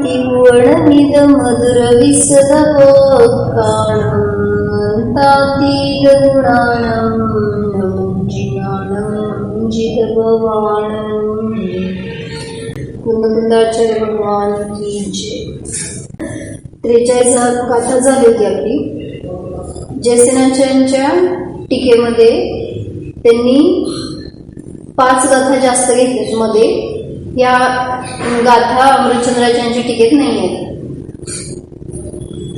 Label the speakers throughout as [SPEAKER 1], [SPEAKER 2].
[SPEAKER 1] तिहुवणमिद मधुरविसदवोत्काणं जितभवानं कुंदकुंदाचार्य भगवान की जय। 43 गाथा झाली होती आपली। जयसेनाचार्यांच्या टीकेमध्ये त्यांनी 5 गाथा जास्त घेतल्यात मध्ये। या गाथा अमृतचंद्राचार्यांच्या टीकेत नाही आहेत।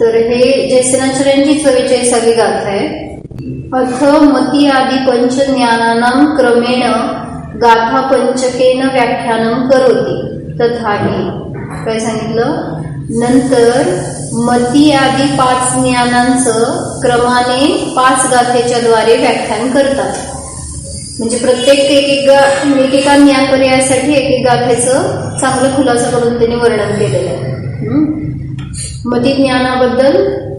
[SPEAKER 1] तर हे जयसेनाचार्यांची 44वी गाथा आहे। अथ मती आदि पंच ज्ञानानां क्रमेण गाथा पंचकेन व्याख्यानं करोति तथाहि। काय सांगितलं? नंतर मती आदि 5 ज्ञानांचं क्रमाने 5 गाथेच्या द्वारे व्याख्यान करतात। म्हणजे प्रत्येक एकेका ज्ञान पर्यायासाठी एक गाथेचं चांगलं खुलासा करून त्यांनी वर्णन केलेलं आहे। मती ज्ञानाबद्दल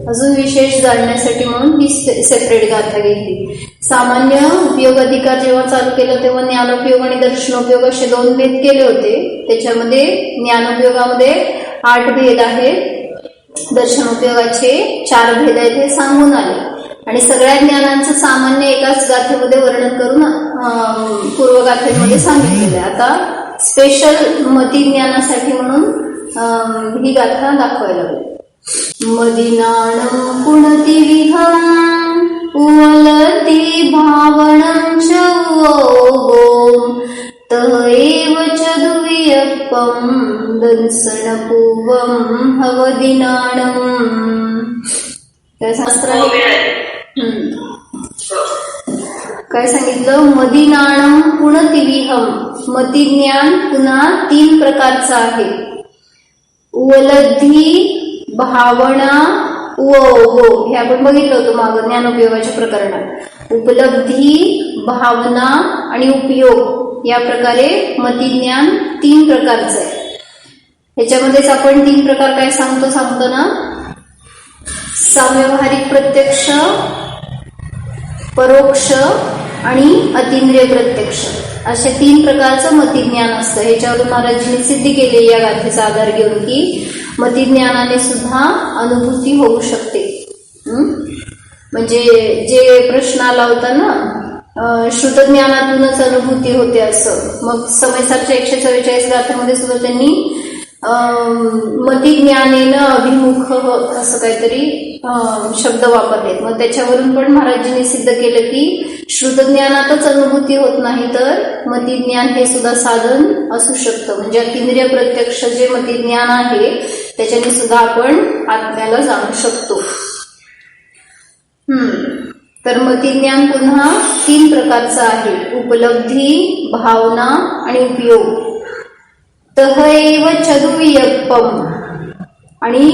[SPEAKER 1] अजून विशेष जाणण्यासाठी म्हणून ही सेपरेट गाथा घेतली। सामान्य उपयोग अधिकार जेव्हा चालू केलं तेव्हा ज्ञानोपयोग आणि दर्शनोपयोग असे 2 भेद केले होते। त्याच्यामध्ये ज्ञानोपयोगामध्ये 8 भेद आहेत, दर्शनोपयोगाचे 4 भेद आहेत हे सांगून आले। आणि सगळ्या ज्ञानांचं सामान्य एकाच गाथेमध्ये वर्णन करून पूर्वगाथेमध्ये सांगितलेलं आहे। आता स्पेशल मती ज्ञानासाठी म्हणून ही गाथा दाखवायला लागली। मदिनाणं पुणति विहं उवलति भावनं च वो तह एव च दुवियप्पं दंसनपूवं हवदिनाणं। काय शास्त्र काय सांगितलं? मदिनाणं पुणति विहं, मतिज्ञान पुन्हा 3 प्रकारचं आहे। उवलब्धी, भावना, वो हे आपण बघितलं होतं मागं ज्ञानोपयोगाच्या प्रकरणात। उपलब्धी, भावना आणि उपयोग या प्रकारे मतिज्ञान 3 प्रकारचं आहे। ह्याच्यामध्येच आपण 3 प्रकार काय सांगतो ना, साव्यवहारिक प्रत्यक्ष, परोक्ष आणि अतींद्रिय प्रत्यक्ष असे 3 प्रकारचं मतिज्ञान असतं। ह्याच्यावरून महाराजांनी सिद्ध केले या गाथेचा आधार घेऊन की मतिज्ञानाने सुद्धा अनुभूती होऊ शकते। म्हणजे जे प्रश्न आला होता ना, श्रुतज्ञानातूनच अनुभूती होते असं, मग समयसारच्या 144 गाथेमध्ये सुद्धा त्यांनी मतिज्ञानेन अभिमुख असं काहीतरी शब्द वापरलेत। मग त्याच्यावरून पण महाराजांनी सिद्ध केलं की श्रुतज्ञानातच अनुभूती होत नाही तर मतिज्ञान हे सुद्धा साधन असू शकतं। म्हणजे अतींद्रिय प्रत्यक्ष जे मतिज्ञान आहे त्याच्याने सुद्धा आपण आत्म्याला जाणू शकतो। तर मतिज्ञान पुन्हा 3 प्रकारचं आहे, उपलब्धी, भावना आणि उपयोग। तह एव चदुवियप्पम, आणि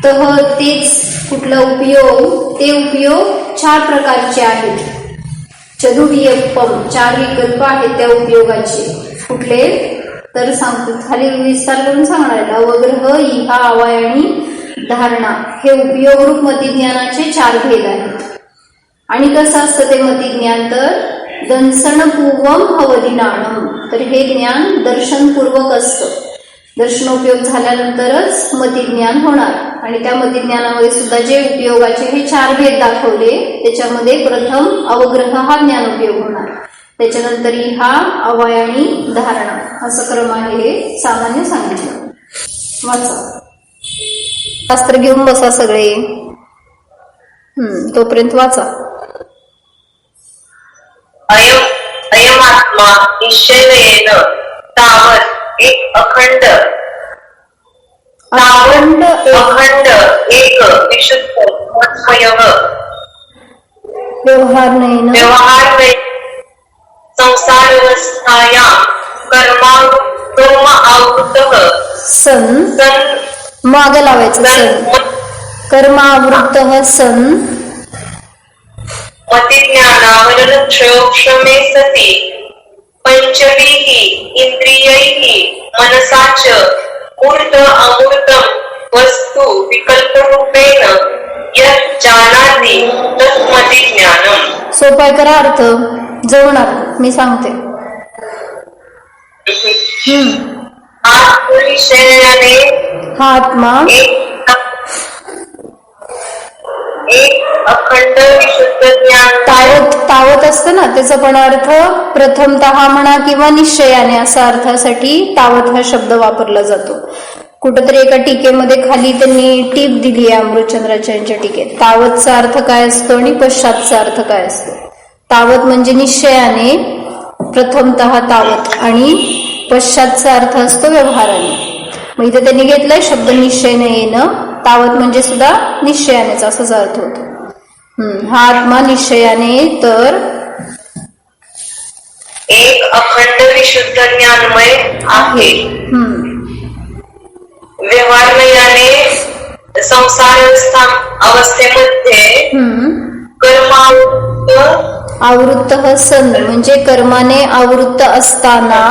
[SPEAKER 1] तह तेच कुठला उपयोग, ते उपयोग 4 प्रकारचे आहेत। चदुवियप्पम 4 विकल्प आहेत त्या उपयोगाचे। कुठले तर सांगतो, खाली विस्तार करून सांगणार आहे। अवग्रह, इहा, अवाय आणि धारणा हे उपयोगरूप मतिज्ञानाचे 4 भेद आहेत। आणि कसं असतं ते मतिज्ञान? तर दंसनपूर्वम हवदिनाणं, तर हे ज्ञान दर्शनपूर्वक असतं। दर्शनोपयोग झाल्यानंतरच मतिज्ञान होणार। आणि त्या मतिज्ञानामध्ये सुद्धा जे उपयोगाचे हे 4 भेद दाखवले त्याच्यामध्ये प्रथम अवग्रह हा ज्ञानोपयोग होणार, त्याच्यानंतर इहा, अवाय आणि धारणा असं क्रम आहे हे सामान्य सांगितलं। वाचा, शास्त्र घेऊन बसा सगळे, तोपर्यंत वाचा।
[SPEAKER 2] अयमात्मा निश्चयेन तावत् एक अखंड एक विशुद्ध व्यवहार नाही संसारावस्थायां कर्म आवृतः सन
[SPEAKER 1] मागे लावायचं सन, कर्मावृतः सन
[SPEAKER 2] मतिज्ञानावरणक्षमे सति पंचभिः इंद्रियैः मनसा च मूर्त अमूर्तं वस्तु विकल्परूपेण यत् जानाति तत् मतिज्ञानम्।
[SPEAKER 1] सोपाय करा अर्थ जवणार मी सांगते।
[SPEAKER 2] आत्मविषयाने
[SPEAKER 1] हा आत्मा
[SPEAKER 2] एक अखंड विशुद्ध ज्ञान
[SPEAKER 1] तावत असतं ना, त्याचा पण अर्थ प्रथमतः म्हणा किंवा निश्चयाने असा अर्थासाठी तावत हा शब्द वापरला जातो. कुठंतरी एका टीकेमध्ये खाली त्यांनी टीप दिली आहे अमृतचंद्राचार्यांच्या टीकेत. तावतचा अर्थ काय असतो आणि पश्चातचा अर्थ काय असतो. तावत म्हणजे निश्चयाने, प्रथमतः तावत, आणि पश्चातचा अर्थ असतो व्यवहाराने. मग इथे त्यांनी घेतलाय शब्द निश्चयने येणं, तावत म्हणजे सुद्धा निश्चयानेच असाच अर्थ होतो. हा आत्मा निश्चयाने तर
[SPEAKER 2] एक अखंड विशुद्ध ज्ञानमय आहे. व्यवहारमयाने संसार अवस्थेमध्ये
[SPEAKER 1] आवृत्त सन म्हणजे कर्माने आवृत्त असताना,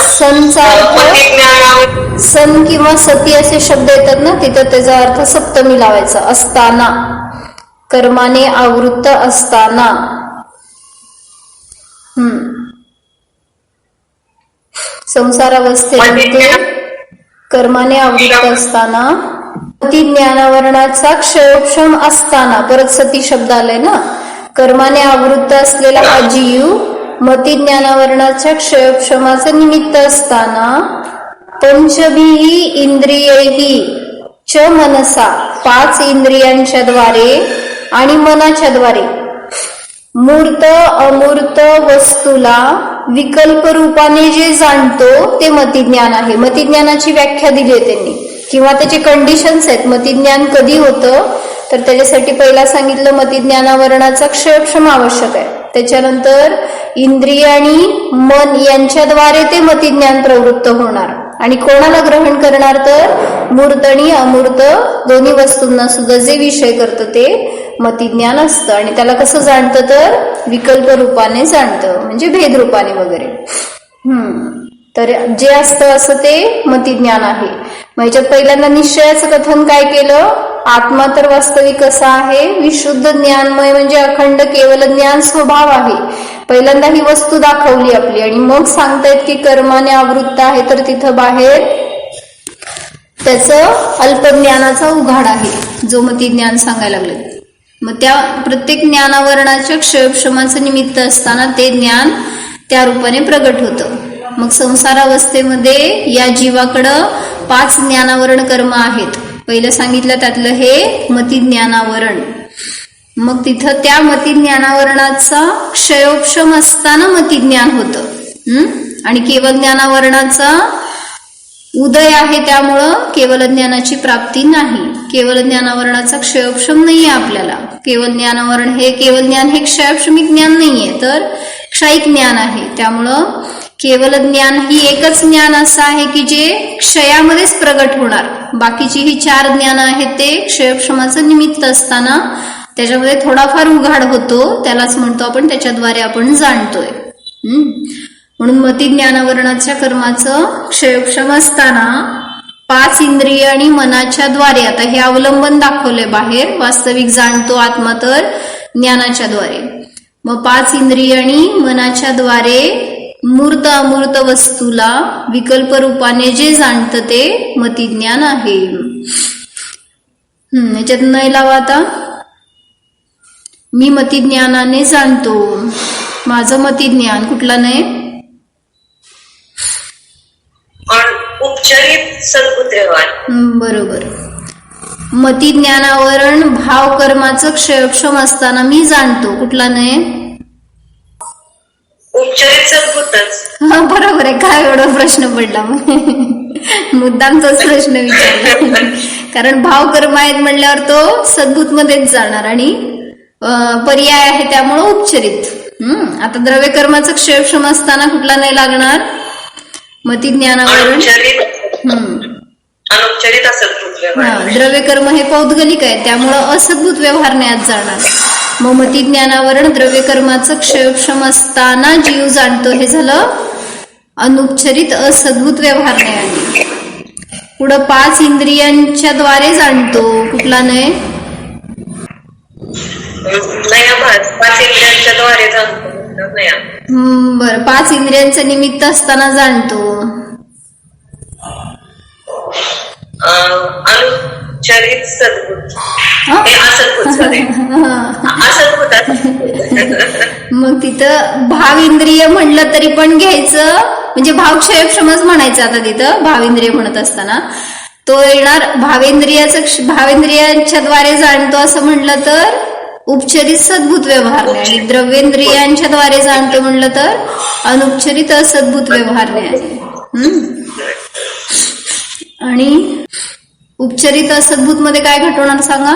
[SPEAKER 1] सनचा अर्थ सन किंवा सती असे शब्द येतात ना, तिथं त्याचा अर्थ सप्तमी लावायचा. असताना, कर्माने आवृत्त असताना. संसारावस्थेमध्ये कर्माने आवृत्त असताना, मती ज्ञानावरणाचा क्षयोक्षम असताना, परत सती शब्द आलाय ना, कर्माने आवृत्त असलेला हा जीव मती ज्ञानावरणाच्या क्षयोक्षमाचं निमित्त असताना, पंचभिही इंद्रियैही च मनसा, 5 इंद्रियांच्या द्वारे आणि मनाच्या द्वारे मूर्त अमूर्त वस्तूला विकल्प रूपाने जे जाणतो ते मतिज्ञान आहे. मतिज्ञानाची व्याख्या दिली आहे त्यांनी, किंवा त्याचे कंडिशन्स आहेत. मतिज्ञान कधी होतं तर त्याच्यासाठी पहिला सांगितलं मतिज्ञानावरणाचा क्षयक्षम आवश्यक आहे. त्याच्यानंतर इंद्रिय आणि मन यांच्याद्वारे ते मतिज्ञान प्रवृत्त होणार, आणि कोणाला ग्रहण करणार तर मूर्त आणि अमूर्त दोन्ही वस्तूंना सुद्धा जे विषय करतं ते मतिज्ञान असतं. आणि त्याला कसं जाणतं तर विकल्प रूपाने जाणतं, म्हणजे भेद रूपाने वगैरे. तर जे असतं असं ते मतिज्ञान आहे. मग याच्यात पहिल्यांदा निश्चयाचं कथन काय केलं, आत्मा तर वास्तविक असा आहे, विशुद्ध ज्ञानमय म्हणजे अखंड केवल ज्ञान स्वभाव आहे. पहिल्यांदा ही वस्तू दाखवली आपली, आणि मग सांगतायत की कर्माने आवृत्त आहे, तर तिथं बाहेर त्याचं अल्पज्ञानाचा उघाड आहे, जो मतिज्ञान सांगायला लागले. मग त्या प्रत्येक ज्ञानावरणाच्या क्षयक्षमाचं निमित्त असताना ते ज्ञान त्या रूपाने प्रगट होतं. मग संसारावस्थेमध्ये या जीवाकडं 5 ज्ञानावरण कर्म आहेत. पहिलं सांगितलं त्यातलं हे मतिज्ञानावरण. मग तिथं त्या मतिज्ञानावरणाचा क्षयोक्षम असताना मतिज्ञान होतं, आणि केवल ज्ञानावरणाचा उदय आहे, त्यामुळं केवल ज्ञानाची प्राप्ती नाही. केवल ज्ञानावरणाचा क्षयोक्षम नाहीये आपल्याला. केवल ज्ञानावरण हे केवल ज्ञान हे क्षयोक्षमिक ज्ञान नाहीये, तर क्षयिक ज्ञान आहे. त्यामुळं केवल ज्ञान ही एकच ज्ञान असं आहे की जे क्षयामध्येच प्रगट होणार. बाकीची ही 4 ज्ञान आहेत ते क्षयक्षमाचं निमित्त असताना त्याच्यामध्ये थोडाफार उघाड होतो, त्यालाच म्हणतो आपण, त्याच्याद्वारे आपण जाणतोय. म्हणून मतिज्ञानावरणाच्या कर्माचं क्षयोक्षम असताना 5 इंद्रिय आणि मनाच्या द्वारे, आता हे अवलंबन दाखवलंय बाहेर, वास्तविक जाणतो आत्मा तर ज्ञानाच्या द्वारे. मग 5 इंद्रिय आणि मनाच्या द्वारे मूर्त अमूर्त वस्तूला विकल्प रूपाने जे जाणतं ते मतिज्ञान आहे. याच्यात नाही लावा आता, मी मतिज्ञानाने जाणतो, माझं मतिज्ञान कुठला नाही,
[SPEAKER 2] उपचारित सद्बुद्ध व्यवहार.
[SPEAKER 1] बरोबर. मतिज्ञानावरण भाव कर्माचं क्षयक्षम असताना मी जाणतो, कुठला नाही,
[SPEAKER 2] उपचारित सद्बुद्धच.
[SPEAKER 1] हा बरोबर आहे. काय एवढा प्रश्न पडला मग, मुद्दामचाच प्रश्न विचारला. कारण भाव कर्म आहेत म्हणल्यावर तो सद्भूत मध्येच जाणार, आणि पर्याय आहे त्यामुळं उपचरित. आता द्रव्य कर्माचं क्षयक्षम असताना कुठला नाही लागणार, मतिज्ञानावरण. द्रव्य कर्म हे पौद्गलिक आहे, त्यामुळं असद्भूत व्यवहार नाही आज जाणार. मग मतिज्ञानावरण द्रव्य कर्माचं क्षयक्षम असताना जीव जाणतो, हे झालं अनुपचरित असद्भूत व्यवहार नाही. आणि पुढं 5 इंद्रियांच्या द्वारे जाणतो, कुठला नाही,
[SPEAKER 2] 5 इंद्रियांच्या द्वारे जाणतो.
[SPEAKER 1] बरं. 5 इंद्रियांचं निमित्त असताना जाणतो,
[SPEAKER 2] उपचारित सद्भूत
[SPEAKER 1] हा?
[SPEAKER 2] हे असद्भूत सॉरी असद्भूत
[SPEAKER 1] मग तिथं भावेंद्रिय म्हणलं तरी पण घ्यायचं, म्हणजे भावक्षयक्षमच म्हणायचं. आता तिथं भावेंद्रिय म्हणत असताना तो येणार भावेंद्रियांच्या द्वारे जाणतो असं म्हणलं तर उपचरित सद्भूत व्यवहार नाही, आणि द्रव्येंद्रियांच्या द्वारे जाणतो म्हणलं तर अनुपचरित असद्भूत व्यवहार नाही. आणि उपचरित असद्भूत मध्ये काय घटवणार सांगा?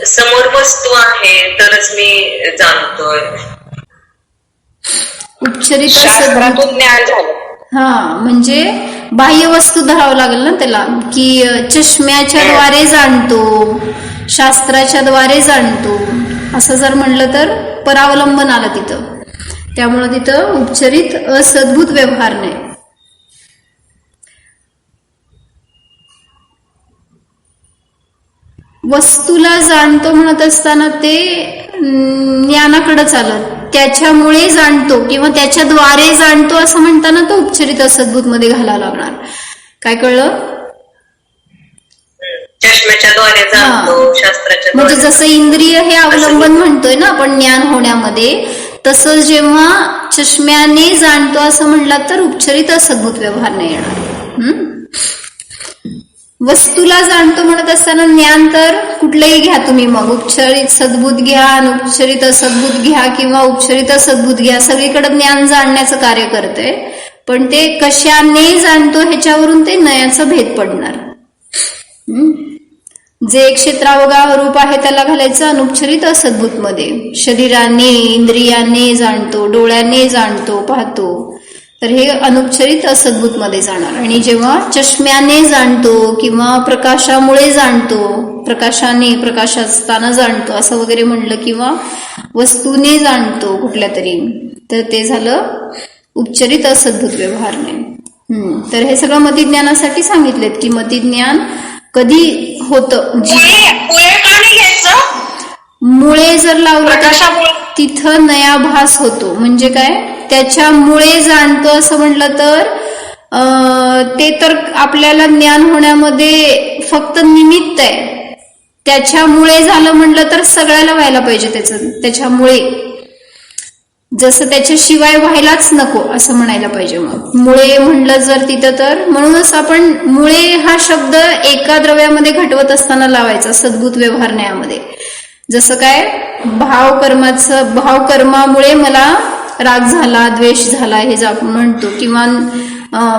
[SPEAKER 2] समोर वस्तू आहे तरच मी जाणतोय.
[SPEAKER 1] उपचरित
[SPEAKER 2] शास्त्रातून ज्ञान झालं.
[SPEAKER 1] हा, म्हणजे बाह्य वस्तू धरावं लागेल ना त्याला, की चष्म्याच्या द्वारे जाणतो, शास्त्राच्या द्वारे जाणतो असं जर म्हणलं तर परावलंबन आलं तिथं. त्यामुळे तिथं उपचरित असद्भूत व्यवहार नाही. वस्तूला जाणतो म्हणत असताना ते ज्ञानाकडे आलं, त्याच्यामुळे जाणतो किंवा त्याच्याद्वारे जाणतो असं म्हणताना तो उपचरित असद्भूत मध्ये घालावं लागणार. काय कळलं?
[SPEAKER 2] चष्म्याच्या द्वारे जाणतो, शास्त्राच्या
[SPEAKER 1] म्हणजे
[SPEAKER 2] द्वारे.
[SPEAKER 1] जसं इंद्रिय हे अवलंबन म्हणतोय ना आपण ज्ञान होण्यामध्ये, तसं जेव्हा चष्म्याने जाणतो असं म्हणलं तर उपचरित असद्भूत व्यवहार नाही येणार. वस्तूला जाणतो म्हणत असताना ज्ञान तर कुठलंही घ्या तुम्ही, मग उपचरित सद्भूत घ्या, अनुपचरित असद्भूत घ्या किंवा उपचरित असद्भूत घ्या, सगळीकडे ज्ञान जाणण्याचं कार्य करते. पण ते कशाने जाणतो ह्याच्यावरून ते नयाचं भेद पडणार. जे क्षेत्रावगा रूप आहे त्याला घालायचं अनुपचरित असद्भूत मध्ये. शरीराने इंद्रियाने जाणतो, डोळ्याने जाणतो, पाहतो, तर हे अनुपचरित असद्भूत मध्ये जाणार. आणि जेव्हा चष्म्याने जाणतो किंवा प्रकाशामुळे जाणतो, प्रकाशाने प्रकाश असताना जाणतो असं वगैरे म्हणलं, किंवा वस्तूने जाणतो कुठल्या तरी, तर ते झालं उपचरित असद्भूत व्यवहार नाही. तर हे सगळं मतिज्ञानासाठी सांगितलेत की मतिज्ञान कधी होतं. मुळे जर लावलं तर तिथं नयाभास होतो. म्हणजे काय? त्याच्यामुळे जाणतो असं म्हटलं तर ते तर आपल्याला ज्ञान होण्यामध्ये फक्त निमित्त आहे. त्याच्यामुळे झालं म्हटलं तर सगळ्याला व्हायला पाहिजे त्याच्यामुळे, जसं त्याच्याशिवाय व्हायलाच नको असं म्हणायला पाहिजे. मग मुळे म्हणलं जर तिथं तर, म्हणूनच आपण मुळे हा शब्द एका द्रव्यामध्ये घटवत असताना लावायचा सद्भूत व्यवहार न्यायामध्ये. जसं काय भावकर्मामुळे मला राग झाला, द्वेष झाला हे जे आपण म्हणतो, किंवा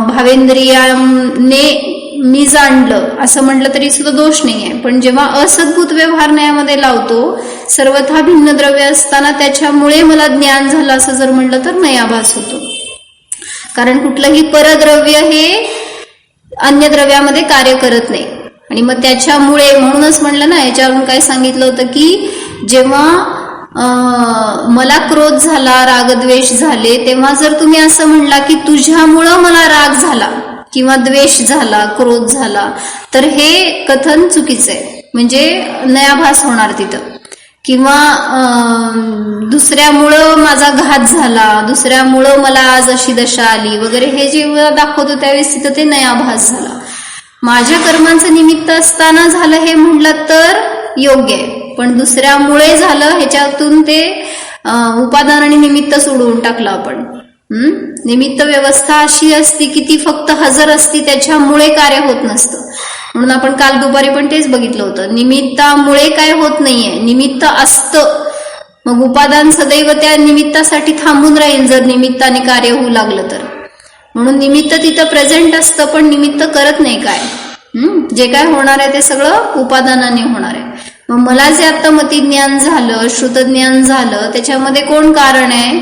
[SPEAKER 1] भावेंद्रियाने मी जाणलं असं म्हटलं तरी सुद्धा दोष नाहीये. पण जेव्हा असद्भूत व्यवहार न्यायामध्ये लावतो, सर्वथा भिन्न द्रव्य असताना त्याच्यामुळे मला ज्ञान झालं असं जर म्हटलं तर नयाभास होतो. कारण कुठलंही परद्रव्य हे अन्य द्रव्यामध्ये कार्य करत नाही. आणि मग त्याच्यामुळे म्हणूनच म्हणलं ना, याच्यावरून काय सांगितलं होतं की जेव्हा मला क्रोध झाला, रागद्वेष झाले, तेव्हा जर तुम्ही असं म्हणला की तुझ्यामुळं मला राग झाला किंवा द्वेष झाला, क्रोध झाला, तर हे कथन चुकीचं आहे. म्हणजे नयाभास होणार तिथं. किंवा दुसऱ्यामुळं माझा घात झाला, दुसऱ्यामुळं मला आज अशी दशा आली वगैरे, हे जेव्हा दाखवतो त्यावेळेस तिथं ते नयाभास झाला. माझ्या कर्मांचं निमित्त असताना झालं हे म्हणलं तर योग्य आहे. पण दुसऱ्यामुळे झालं ह्याच्यातून ते उपादान आणि निमित्त सोडवून टाकलं आपण. निमित्त व्यवस्था अशी असती की ती फक्त हजर असती, त्याच्यामुळे कार्य होत नसतं. म्हणून आपण काल दुपारी पण तेच बघितलं होतं, निमित्तामुळे काय होत नाहीये, निमित्त असतं. मग उपादान सदैव त्या निमित्तासाठी थांबून राहील जर निमित्ताने कार्य होऊ लागलं तर. म्हणून निमित्त तिथं प्रेझेंट असतं, पण निमित्त करत नाही काय. जे काय होणार आहे ते सगळं उपादानाने होणार आहे. मग मला जे आता मतिज्ञान झालं, श्रुतज्ञान झालं, त्याच्यामध्ये कोण कारण आहे?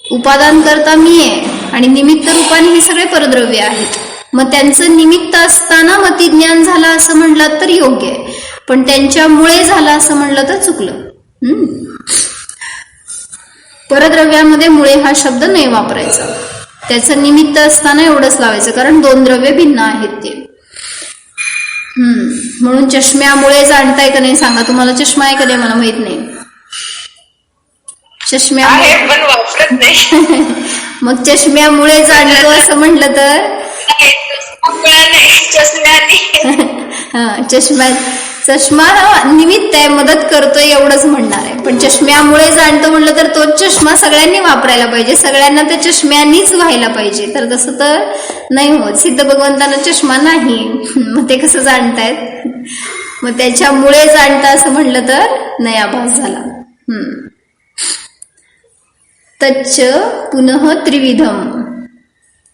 [SPEAKER 1] उपादान करता मी आहे, आणि निमित्त रूपाने हे सगळे परद्रव्य आहेत. मग त्यांचं निमित्त असताना मतिज्ञान झालं असं म्हणलं तर योग्य आहे, पण त्यांच्यामुळे झालं असं म्हणलं तर चुकलं. परद्रव्यामध्ये मुळे हा शब्द नाही वापरायचा. त्याचं निमित्त असताना एवढंच लावायचं, कारण दोन द्रव्य भिन्न आहेत ते. म्हणून चष्म्यामुळे जाणताय का नाही सांगा? तुम्हाला चष्मा आहे का नाही मला माहित नाही. चष्म्यामुळे
[SPEAKER 2] पण वापरत नाही.
[SPEAKER 1] मग चष्म्यामुळे जाणतो असं म्हटलं तर
[SPEAKER 2] चष्म्याने.
[SPEAKER 1] चष्मा निमित्त आहे, मदत करतोय एवढंच म्हणणार आहे. पण चष्म्यामुळे जाणतो म्हणलं तर तोच चष्मा सगळ्यांनी वापरायला पाहिजे, सगळ्यांना त्या चष्म्यानीच व्हायला पाहिजे. तर तसं तर नाही होत. सिद्ध भगवंतांना चष्मा नाही, मग ते कसं जाणतायत? मग त्याच्यामुळे जाणता असं म्हणलं तर नाही, आभास झाला. तच्च पुनः त्रिविधम,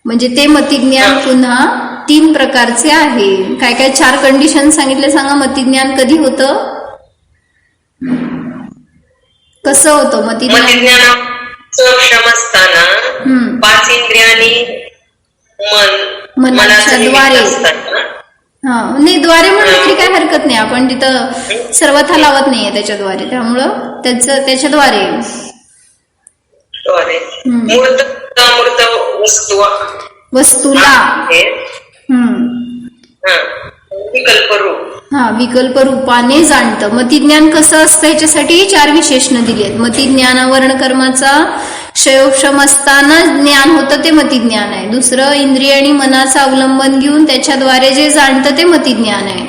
[SPEAKER 1] म्हणजे ते मतिज्ञान पुन्हा 3 प्रकारचे आहे. काय काय 4 कंडिशन सांगितले सांगा. मतिज्ञान कधी होतं, कसं होतं मतिज्ञान?
[SPEAKER 2] मतिज्ञान सक्षम असताना 5 इंद्रियांनी
[SPEAKER 1] मनाच्या द्वारे. नाही, द्वारे म्हणलं तरी काय हरकत नाही, आपण तिथं सर्वथा लावत नाहीये त्याच्याद्वारे, त्यामुळं त्याच्याद्वारे
[SPEAKER 2] मूर्त
[SPEAKER 1] वस्तूला विकल्प रूपाने जाणतं. मतिज्ञान कसं असतं ह्याच्यासाठी 4 विशेषण दिली आहेत. मतिज्ञाना वर्णकर्माचा क्षयोक्षम असताना ज्ञान होतं ते मतिज्ञान आहे. दुसरं, इंद्रिय आणि मनाचं अवलंबन घेऊन त्याच्याद्वारे जे जाणतं ते मतिज्ञान आहे.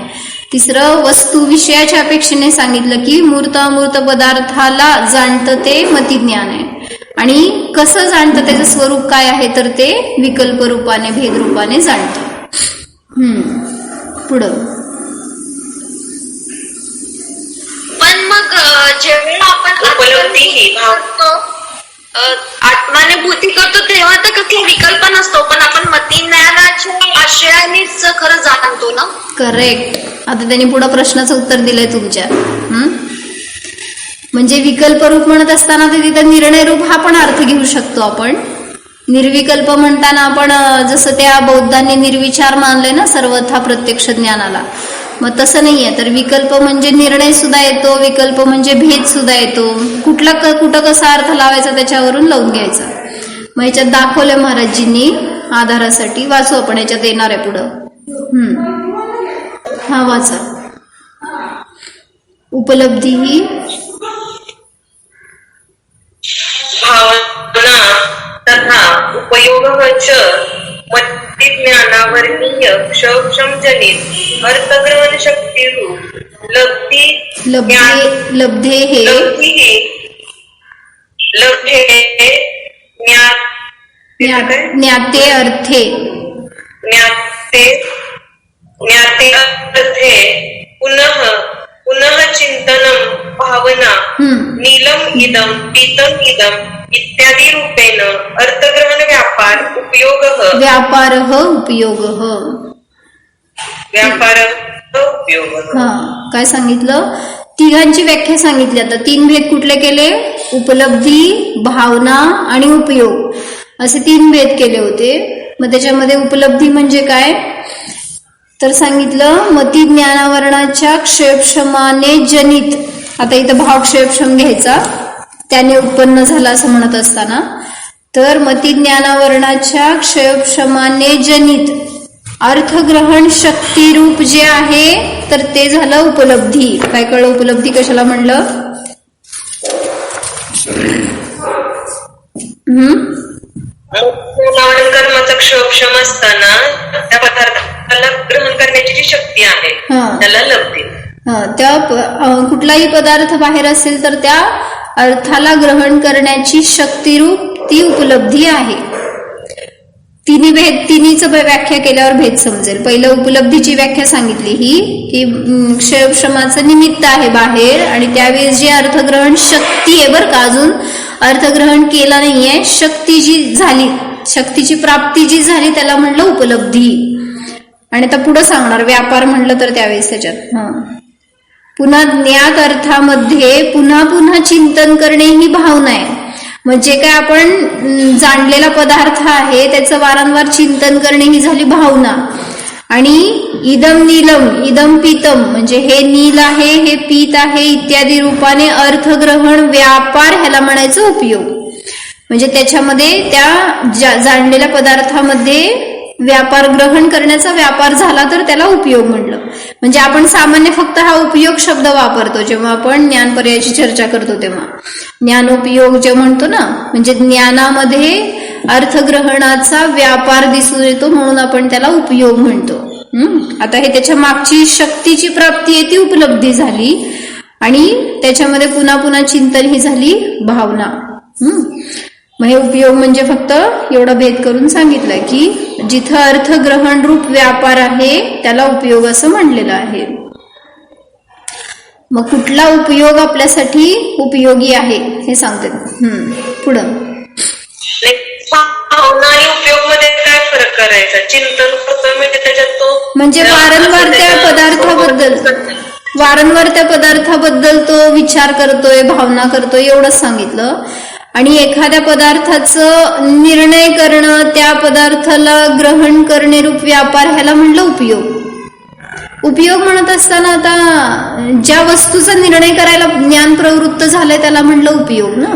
[SPEAKER 1] तिसरं, वस्तू विषयाच्या अपेक्षेने सांगितलं की मूर्त अमूर्त पदार्थाला जाणतं ते मतिज्ञान आहे. आणि कसं जाणतं, त्याचं स्वरूप काय आहे, तर ते विकल्प रूपाने, भेद रूपाने जाणतं. पुढं.
[SPEAKER 3] पण मग जेव्हा आपण
[SPEAKER 2] उपलब्धी
[SPEAKER 3] आत्मानुभूती करतो तेव्हा तर कसला विकल्प नसतो, पण आपण मतिज्ञानाच्या आशयानेच खरं जाणतो ना.
[SPEAKER 1] करेक्ट. आता त्यांनी पुढं प्रश्नाचं उत्तर दिलंय तुमच्या. म्हणजे विकल्प रूप म्हणत असताना ते तिथं निर्णय रूप हा पण अर्थ घेऊ शकतो आपण. निर्विकल्प म्हणताना आपण जसं त्या बौद्धांनी निर्विचार मानलंय ना सर्वथा प्रत्यक्ष ज्ञानाला, मग तसं नाहीये. तर विकल्प म्हणजे निर्णय सुद्धा येतो, विकल्प म्हणजे भेद सुद्धा येतो. कुठं कसा अर्थ लावायचा त्याच्यावरून लावून घ्यायचा. मग ह्याच्यात दाखवलंय महाराजजींनी आधारासाठी. वाचू आपण, ह्याच्यात येणार आहे पुढं. हा वाचा. उपलब्धी ही
[SPEAKER 2] भावना तथा उपयोग मतिज्ञानावर्णीय क्षयोक्षम जनित अर्थग्रहण शक्ती रूप
[SPEAKER 1] लब्धे हे ज्ञाते अर्थे
[SPEAKER 2] पुनः चिंतनम भावना नीलम इदम पीतम इदम इत्यादी रूपेण अर्थग्रहण उपयोग
[SPEAKER 1] काय सांगितलं? तिघांची व्याख्या सांगितली. आता 3 भेद कुठले केले? उपलब्धी, भावना आणि उपयोग, असे 3 भेद केले होते. मग त्याच्यामध्ये उपलब्धी म्हणजे काय तर सांगितलं, मतिज्ञानावरणाच्या क्षयोक्षमाने जनित. आता इथं भाव क्षयोक्षम घ्यायचा, त्याने उत्पन्न झाला असं म्हणत असताना, तर मतिज्ञानावरणाच्या क्षयोक्षमाने जनित अर्थग्रहण शक्तीरूप जे आहे तर ते झालं उपलब्धी. काय कळलं उपलब्धी कशाला म्हणलं?
[SPEAKER 2] कर्माचा क्षोक्षम असताना त्या पदार्थाला ग्रहण करण्याची जी शक्ती आहे त्याला लब्धी.
[SPEAKER 1] त्या कुठलाही पदार्थ बाहेर असेल तर त्या अर्थाला ग्रहण करण्याची शक्तीरूप ती उपलब्धी आहे. तिन्हीच व्याख्या केल्यावर भेद समजेल. पहिलं उपलब्धीची व्याख्या सांगितली ही की क्षयोक्षमाचं निमित्त आहे बाहेर, आणि त्यावेळेस जी अर्थग्रहण शक्ती आहे बरं का, अजून अर्थग्रहण केला नाहीये, शक्ती जी झाली, शक्तीची प्राप्ती जी झाली त्याला म्हणलं उपलब्धी. आणि आता पुढे सांगणार व्यापार म्हणलं तर त्यावेळेस त्याच्यात पुन्हा ज्ञात अर्थामध्ये पुन्हा पुन्हा चिंतन करणे ही भावना आहे. म्हणजे काय आपण जाणलेला पदार्थ आहे त्याचं वारंवार चिंतन करणे ही झाली भावना. आणि इदम नीलम इदम पीतम म्हणजे हे नील आहे, हे पीत आहे इत्यादी रूपाने अर्थग्रहण व्यापार ह्याला म्हणायचं उपयोग. म्हणजे त्याच्यामध्ये त्या जाणलेल्या पदार्थामध्ये व्यापार ग्रहण करण्याचा व्यापार झाला तर त्याला उपयोग म्हणलं. म्हणजे आपण सामान्य फक्त हा उपयोग शब्द वापरतो जेव्हा आपण ज्ञानपर्यायाची चर्चा करतो तेव्हा. ज्ञानोपयोग जे म्हणतो ना, म्हणजे ज्ञानामध्ये अर्थग्रहणाचा व्यापार दिसून येतो म्हणून आपण त्याला उपयोग म्हणतो. आता हे त्याच्या मागची शक्तीची प्राप्ती आहे ती उपलब्धी झाली आणि त्याच्यामध्ये पुन्हा पुन्हा चिंतन ही झाली भावना. मग हे उपयोग म्हणजे फक्त एवढा भेद करून सांगितलंय की जिथं अर्थग्रहण रूप व्यापार आहे त्याला उपयोग असं म्हणलेलं आहे. मग कुठला उपयोग आपल्यासाठी उपयोगी आहे हे सांगते. पुढं
[SPEAKER 2] भावना आणि उपयोग मध्ये काय फरक करायचा? चिंतन करतोय म्हणजे त्याच्यात तो
[SPEAKER 1] म्हणजे वारंवार त्या पदार्थाबद्दल तो विचार करतोय, भावना करतोय एवढंच सांगितलं. आणि एखाद्या पदार्थाचं निर्णय करणं, त्या पदार्थाला ग्रहण करणे रूप व्यापार ह्याला म्हणलं उपयोग. उपयोग म्हणत असताना आता ज्या वस्तूचा निर्णय करायला ज्ञान प्रवृत्त झालंय त्याला म्हणलं उपयोग ना.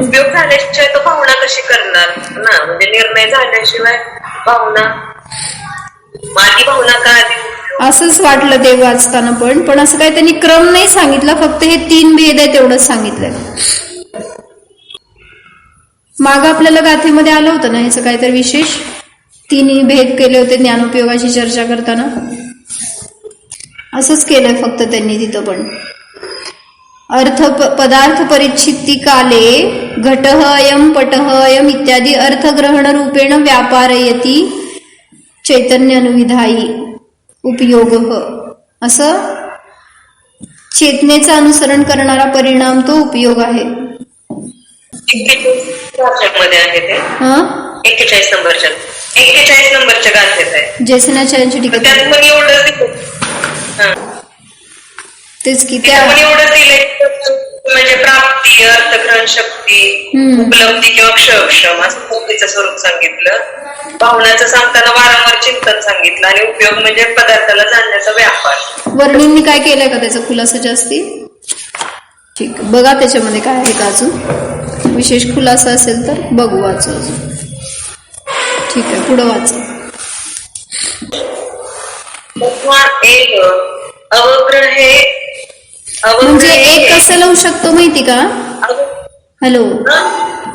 [SPEAKER 2] उपयोग झाल्याशिवाय तो भावना कशी करणार ना, म्हणजे निर्णय झाल्याशिवाय भावना, माझी भावना का
[SPEAKER 1] असंच वाटलं ते वाचताना. पण असं काही त्यांनी क्रम नाही सांगितला, फक्त हे 3 भेद आहे तेवढंच सांगितलंय. मागं आपल्याला गाथेमध्ये आलं होतं ना ह्याचं काहीतरी विशेष 3 भेद केले होते ज्ञानोपयोगाची चर्चा करताना. असंच केलंय फक्त त्यांनी तिथं पण. अर्थ पदार्थ परिच्छित्ती काले घटः अयं पटः अयं इत्यादी अर्थग्रहण रूपेण व्यापारयति चैतन्य अनुविधायी उपयोग, असं चेतनेचं अनुसरण करणारा परिणाम तो उपयोग आहे.
[SPEAKER 2] मध्ये आहे ते 41 नंबरच्या गाथेत आहे
[SPEAKER 1] जैसनाचार्यांची टीका.
[SPEAKER 2] त्यात पण एवढं
[SPEAKER 1] तेच की
[SPEAKER 2] त्या एवढं दिलंय म्हणजे प्राप्ती, अर्थग्रहण शक्ती, उपलब्धी किंवा क्षम असं उपयोगाचं स्वरूप सांगितलं. भावनाचं सांगताना वारंवार चिंतन सांगितलं आणि उपयोग म्हणजे पदार्थाला जाणण्याचा व्यापार.
[SPEAKER 1] वर्णींनी काय केलंय का त्याचा खुलासा जास्ती? ठीक, बघा त्याच्यामध्ये काय आहे का अजून विशेष खुलासा असेल तर बघू, वाचू अजून. ठीक आहे, पुढं वाचा. म्हणजे एक कसं लावू शकतो माहिती का? हॅलो,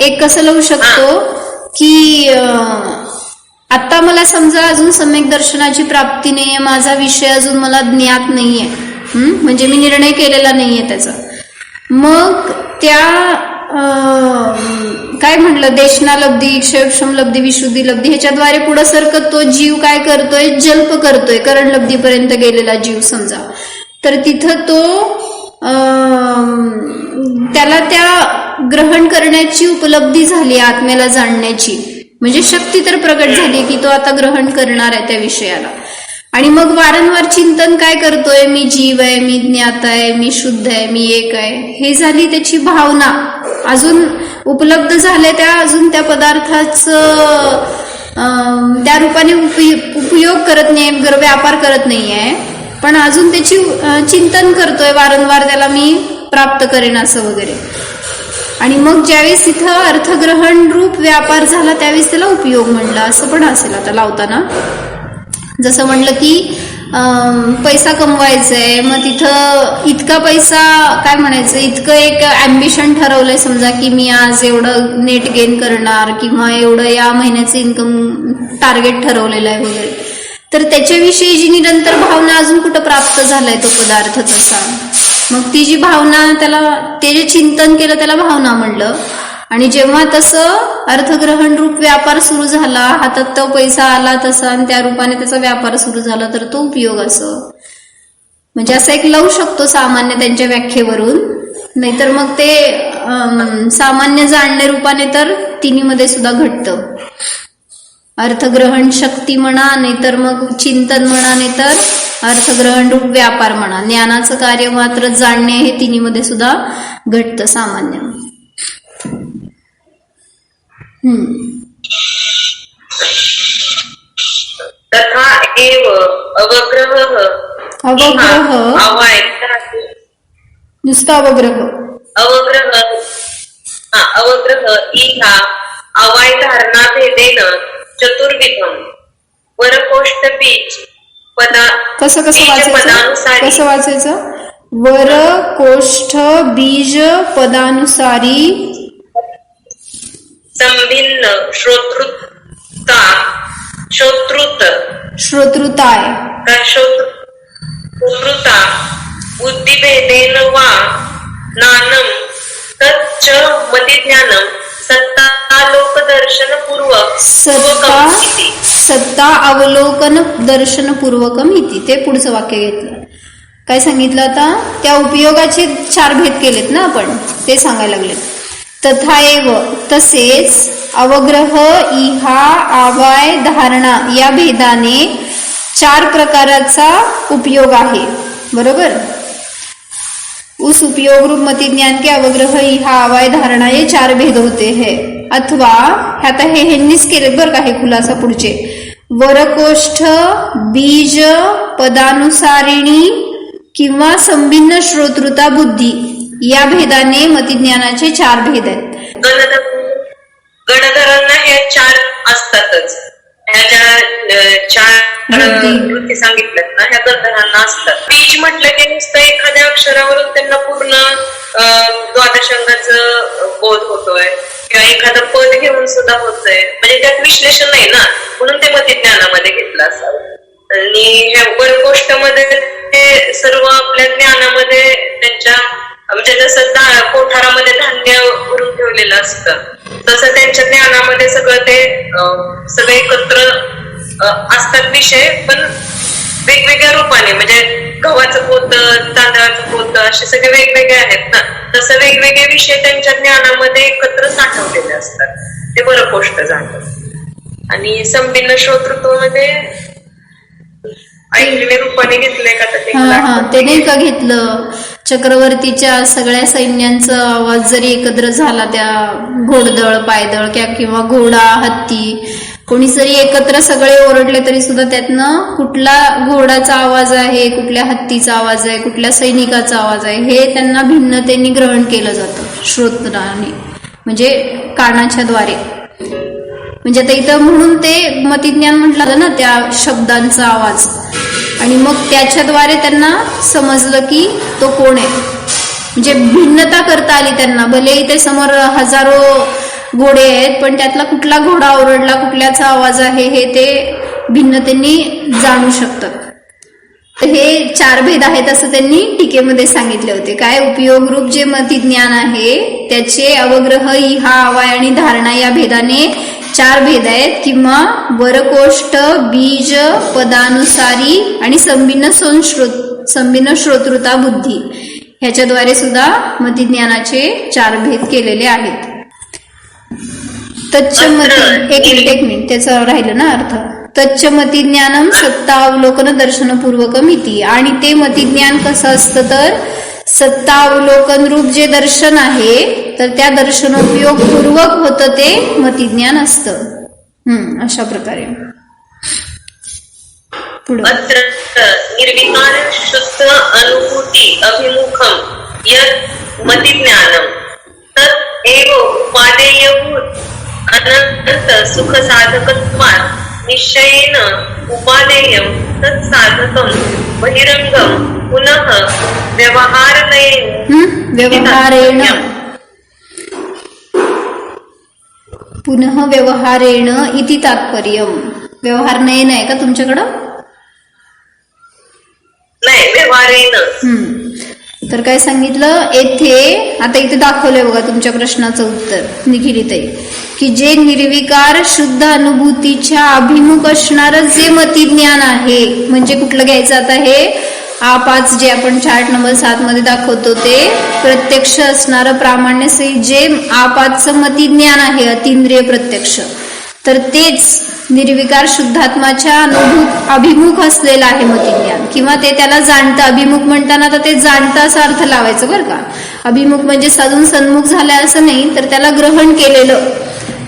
[SPEAKER 1] एक कसं लावू शकतो की आता मला समजा अजून सम्यक दर्शनाची प्राप्ती नाहीये, माझा विषय अजून मला ज्ञात नाहीये, म्हणजे मी निर्णय केलेला नाहीये त्याचा. मग त्या काय म्हटलं, देशनालब्धी, क्षयक्षम लब्धी, विशुद्धी लब्धी ह्याच्याद्वारे पुढे सरकत तो जीव काय करतोय, जल्प करतोय. करण लब्धीपर्यंत गेलेला जीव समजा, तर तिथं तो त्याला त्या ग्रहण करण्याची उपलब्धी झाली, आत्म्याला जाणण्याची म्हणजे शक्ती तर प्रकट झाली की तो आता ग्रहण करणार आहे त्या विषयाला. आणि मग वारंवार चिंतन काय करतोय, मी जीव आहे, मी ज्ञात आहे, मी शुद्ध आहे, मी एक आहे, हे झाली त्याची भावना. अजून उपलब्ध झाले त्या अजून त्या पदार्थाचं त्या रूपाने उपयोग करत नाही, व्यापार करत नाहीये, पण अजून त्याची चिंतन करतोय वारंवार, त्याला मी प्राप्त करेन असं वगैरे. आणि मग ज्यावेळेस तिथं अर्थग्रहण रूप व्यापार झाला त्यावेळेस त्याला उपयोग म्हणला असं पण असेल. आता लावताना जसं म्हणलं की पैसा कमवायचा आहे, मग तिथं इतका पैसा काय म्हणायचं, इतकं एक अम्बिशन ठरवलंय समजा की मी आज एवढं नेट गेन करणार किंवा एवढं या महिन्याचं इन्कम टार्गेट ठरवलेलं आहे वगैरे, तर त्याच्याविषयी जी निरंतर भावना अजून कुठं प्राप्त झालाय तो पदार्थ तसा, मग ती जी भावना, त्याला ते जे चिंतन केलं त्याला भावना म्हणलं. आणि जेव्हा तसं अर्थग्रहण रूप व्यापार सुरू झाला, हातात तो पैसा आला तसा आणि त्या रूपाने त्याचा व्यापार सुरू झाला, तर तो उपयोग. असं म्हणजे असं एक लावू शकतो सामान्य त्यांच्या व्याख्येवरून. नाहीतर मग ते सामान्य जाणणे रूपाने तर तिन्हीमध्ये सुद्धा घडतं. अर्थग्रहण शक्ती म्हणा, नाहीतर मग चिंतन म्हणा, नाहीतर अर्थग्रहण रूप व्यापार म्हणा, ज्ञानाचं कार्य मात्र जाणणे हे तिन्हीमध्ये सुद्धा घडतं सामान्य.
[SPEAKER 2] तथा एव अवग्रह
[SPEAKER 1] नुसतं अवग्रह
[SPEAKER 2] इहा अवाय धारणा भेदेन चतुर्विधम वरकोष्ठ बीज पदा.
[SPEAKER 1] कसं वाचायचं? वर कोष्ठ बीज पदानुसारी
[SPEAKER 2] संभिन्न
[SPEAKER 1] श्रोतृताय
[SPEAKER 2] श्रोतृता बुद्धिभेदेन वा नानं तच्च मतिज्ञानं सत्तालोकदर्शनपूर्वक
[SPEAKER 1] सत्ता अवलोकन दर्शन पूर्वकम इति. ते पुढचं वाक्य घेतलं. काय सांगितलं आता? त्या उपयोगाचे 4 भेद केलेत ना आपण, ते सांगायला लागलेत. तथा एव तसेच अवग्रह इहा आवाय धारणा या भेदाने 4 प्रकाराचा उपयोग आहे. बरोबर. उस उपयोग रूप मति ज्ञान के अवग्रह इहा आवाय धारणा ये 4 भेद होते हैं. अथवा आता हे ह्यांनीच केलेत बरं का हे खुलासा पुढचे. वरकोष्ठ बीज पदानुसारिणी किंवा संभिन्न श्रोतृता बुद्धी या भेदाने मतिज्ञानाचे 4 भेद आहेत.
[SPEAKER 2] गणधरांना हे 4 असतातच. ह्या ज्या 4 वृत्ती सांगितल्यात ना, ह्या गणधरांना असतात. बीज म्हटलं की नुसतं एखाद्या अक्षरावरून त्यांना पूर्ण द्वादशांगाचं बोध होतोय किंवा एखादं पद घेऊन सुद्धा होतोय. म्हणजे त्यात विश्लेषण नाही ना, म्हणून ते मतिज्ञानामध्ये घेतलं असावं. आणि ह्या वरकोष्ठमध्ये ते सर्व आपल्या ज्ञानामध्ये त्यांच्या म्हणजे जसं कोठारामध्ये धान्य भरून ठेवलेलं असतं तसं त्यांच्या ज्ञानामध्ये सगळं ते सगळे एकत्र असतात विषय, पण वेगवेगळ्या रूपाने. म्हणजे गव्हाचं पोतं, तांदळाचं पोतं असे सगळे वेगवेगळे आहेत ना, तसं वेगवेगळे विषय त्यांच्या ज्ञानामध्ये एकत्र साठवलेले असतात. ते वरकोष्ठ झालं. आणि संभिन्न श्रोतृत्वामध्ये ऐकलेल्या रूपाने घेतलंय का?
[SPEAKER 1] ते नाही का घेतलं? चक्रवर्तीच्या सगळ्या सैन्यांचा आवाज जरी एकत्र झाला, त्या घोडदळ पायदळ किंवा घोडा हत्ती कोणी जरी एकत्र सगळे ओरडले तरी सुद्धा त्यातनं कुठला घोडाचा आवाज आहे, कुठल्या हत्तीचा आवाज आहे, कुठल्या सैनिकाचा आवाज आहे हे त्यांना भिन्नतेने ग्रहण केलं जातं श्रोत्राने, म्हणजे कानाच्या द्वारे. म्हणजे आता इथं म्हणून ते मतिज्ञान म्हटलं ना, त्या शब्दांचा आवाज. आणि मग त्याच्याद्वारे त्यांना समजलं की तो कोण आहे. म्हणजे भिन्नता करता आली त्यांना. भलेही ते समोर हजारो घोडे आहेत, पण त्यातला कुठला घोडा ओरडला, कुठल्याचा आवाज आहे हे ते भिन्नतेने जाणू शकतात. तर हे 4 भेद आहेत असं त्यांनी टीकेमध्ये सांगितले होते. काय? उपयोग रूप जे मतिज्ञान आहे त्याचे अवग्रह इहा आवाय आणि धारणा या भेदाने 4 भेद आहेत. किंवा वरकोष्ठ बीज पदानुसारी आणि संभिन्न श्रोतृता बुद्धी ह्याच्याद्वारे सुद्धा मतिज्ञानाचे 4 भेद केलेले आहेत. तच्च मती एक मिनिट त्याचं राहिलं ना अर्थ. तच्च मतिज्ञानम सत्ता अवलोकन दर्शनपूर्वकम इति. आणि ते मतिज्ञान कसं असतं तर सत्ता अवलोकन रूप जे दर्शन आहे तर त्या दर्शनोपयोग पूर्वक होतं ते मतिज्ञान असतं. अशा प्रकारे पुढे
[SPEAKER 2] निर्विकार शुद्ध अनुभूती अभिमुखम यत् मतिज्ञानम तत् एव उपादेयभूत अनंत सुख साधकत्वात् निश्चयेन उपादेयं तत् साधकं बहिरंगम पुनः
[SPEAKER 1] व्यवहारेण इति तात्पर्यम. व्यवहार नाही का तुमच्याकडं?
[SPEAKER 2] नाही, व्यवहारेण.
[SPEAKER 1] तर काय सांगितलं येथे? आता इथे दाखवलंय बघा तुमच्या प्रश्नाचं उत्तर निखिलीताई, की जे निर्विकार शुद्ध अनुभूतीच्या अभिमुख असणारं जे मतिज्ञान आहे, म्हणजे कुठलं घ्यायचं आता हे A5 जे आपण चार्ट नंबर 7 मध्ये दाखवतो ते प्रत्यक्ष असणारं प्रामाण्य सहित जे A5चं मतिज्ञान आहे अतिंद्रिय प्रत्यक्ष, तर तेच निर्विकार शुद्धात्माच्या अभिमुख असलेलं आहे मतिज्ञान. किंवा ते त्याला जाणतं. अभिमुख म्हणताना तर ते जाणतं असा अर्थ लावायचं बरं का. अभिमुख म्हणजे साधून सन्मुख झालंय असं नाही, तर त्याला ग्रहण केलेलं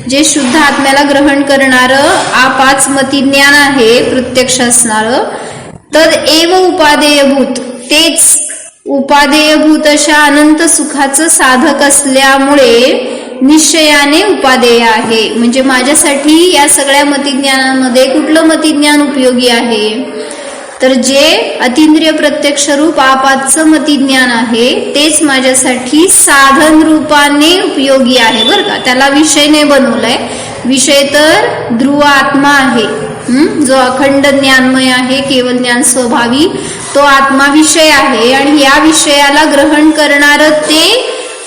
[SPEAKER 1] जे शुद्ध आत्म्याला ग्रहण करणारं A5 मतिज्ञान आहे प्रत्यक्ष असणारं, तर एव उपादेयभूत, तेच उपादेयभूत अशा अनंत सुखाचं साधक असल्यामुळे निश्चयाने उपादेय आहे. म्हणजे माझ्यासाठी या सगळ्या मतिज्ञानामध्ये कुठलं मतिज्ञान उपयोगी आहे तर जे अतिंद्रिय प्रत्यक्ष रूप आपातचं मतिज्ञान आहे तेच माझ्यासाठी साधन रूपाने उपयोगी आहे बरं का. त्याला विषय नाही बनवलाय. विषय तर ध्रुव आत्मा आहे, जो अखंड ज्ञानमय आहे, केवळ ज्ञान स्वभावी तो आत्मा विषय आहे. आणि या विषयाला ग्रहण करणारं ते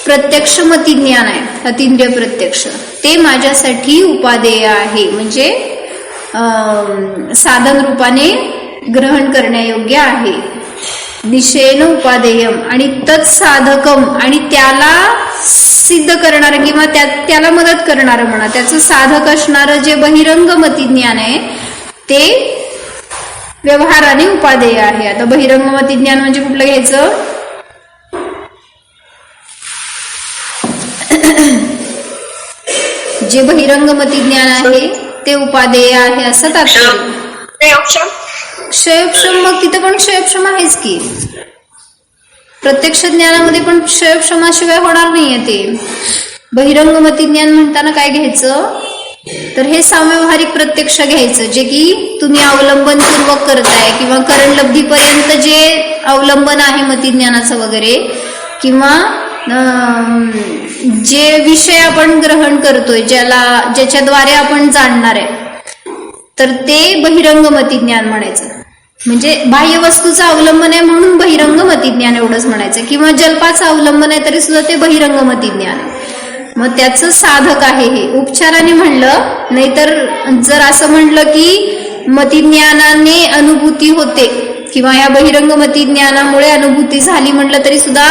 [SPEAKER 1] प्रत्यक्ष मतिज्ञान आहे, अतिंद्रिय प्रत्यक्ष, ते माझ्यासाठी उपादेय आहे. म्हणजे साधन रूपाने ग्रहण करण्यायोग्य आहे. निश्चयेन उपादेयम आणि तत्साधकम आणि त्याला सिद्ध करणारं किंवा त्याला मदत करणारं म्हणा, त्याचं साधक असणारं जे बहिरंग मतिज्ञान आहे ते व्यवहाराने उपादेय आहे. आता बहिरंग मतिज्ञान म्हणजे कुठलं घ्यायचं? जे बहिरंग मतिज्ञान आहे ते उपादेय आहे असं तात्पर्य. क्षयोक्षम, मग तिथं पण क्षयोक्षम आहेच की. प्रत्यक्ष ज्ञानामध्ये पण क्षयोक्षमाशिवाय होणार नाहीये ते. बहिरंग मतिज्ञान म्हणताना काय घ्यायचं तर हे साव्यवहारिक प्रत्यक्ष घ्यायचं, जे की तुम्ही अवलंबनपूर्वक करताय किंवा करणलब्धीपर्यंत जे अवलंबन आहे मतिज्ञानाचं वगैरे, किंवा जे विषय आपण ग्रहण करतोय ज्याच्याद्वारे आपण जाणणार आहे, तर ते बहिरंग मतिज्ञान म्हणायचं. म्हणजे बाह्य वस्तूचं अवलंबन आहे म्हणून बहिरंग मतिज्ञान एवढंच म्हणायचं. किंवा जल्पाचं अवलंबन आहे तरी सुद्धा ते बहिरंग मतिज्ञान आहे. मग त्याचं साधक आहे हे. उपचाराने म्हणलं, नाहीतर जर असं म्हणलं की मतिज्ञानाने अनुभूती होते किंवा या बहिरंग मतिज्ञानामुळे अनुभूती झाली म्हटलं तरी सुद्धा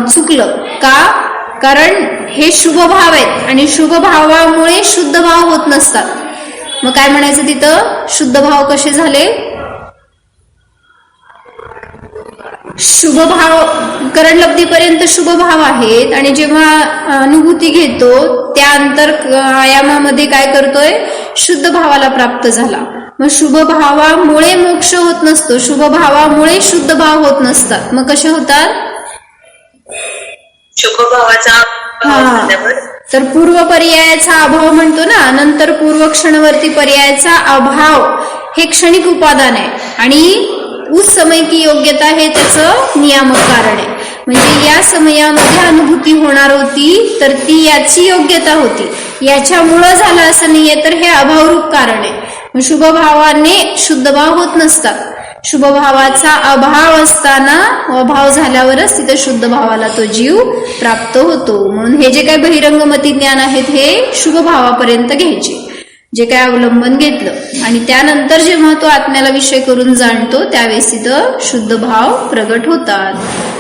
[SPEAKER 1] चुकलं. का? कारण हे शुभ भाव आहेत आणि शुभ भावामुळे शुद्ध भाव होत नसतात. मग काय म्हणायचं तिथं? शुद्ध भाव कसे झाले? शुभ भाव करणलब्धीपर्यंत शुभ भाव आहेत आणि जेव्हा अनुभूती घेतो त्या अंतर आयामामध्ये काय करतोय? शुद्ध भावाला प्राप्त झाला. मग शुभ भावामुळे मोक्ष होत नसतो, शुभ भावामुळे शुद्ध भाव होत नसतात. मग कसे होतात?
[SPEAKER 2] शुभ भावाचा
[SPEAKER 1] तर पूर्व पर्यायाचा अभाव म्हणतो ना, नंतर पूर्व क्षणवर्ती पर्यायाचा अभाव हे क्षणिक उपादान आहे आणि उस समय की योग्यता हे त्याचं नियामक कारण आहे. म्हणजे या समयामध्ये अनुभूती होणार होती तर ती याची योग्यता होती, याच्यामुळं झालं असं नाहीये, तर हे अभावरूप कारण आहे. शुभ भावाने शुद्ध भाव होत नसतात. शुभ भावाचा अभाव असताना, अभाव झाल्यावरच तिथे शुद्ध भावाला तो जीव प्राप्त होतो. म्हणून हे जे काही बहिरंग मतिज्ञान आहेत हे शुभ भावापर्यंत घ्यायचे, जे काय अवलंबन घेतलं, आणि त्यानंतर जेव्हा तो आत्म्याला विषय करून जाणतो त्यावेळेस तिथं शुद्ध भाव प्रगट होतात.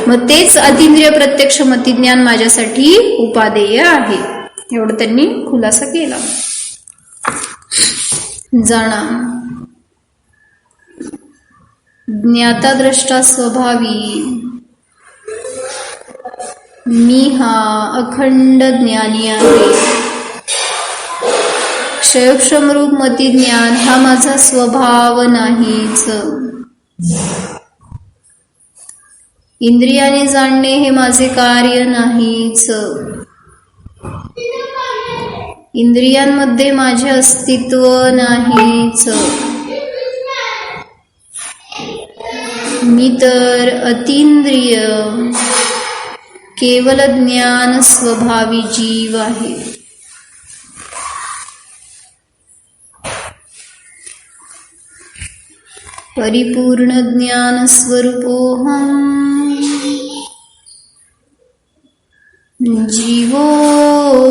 [SPEAKER 1] मग तेच अतिंद्रिय प्रत्यक्ष मतिज्ञान माझ्यासाठी उपादेय आहे. एवढं त्यांनी खुलासा केला. जाणा ज्ञाता द्रष्टा स्वभावी मी हा अखंड ज्ञानी आहे. क्षयोक्षम रूप मतिज्ञान हा माझा स्वभाव नाहीच. इंद्रियाने जाणणे हे माझे कार्य नाहीच. इंद्रियांमध्ये माझे अस्तित्व नाहीच. मी तर अतींद्रिय केवल ज्ञान स्वभावी जीव आहे. परिपूर्ण ज्ञान स्वरूपोऽहम् जीवोऽहम्.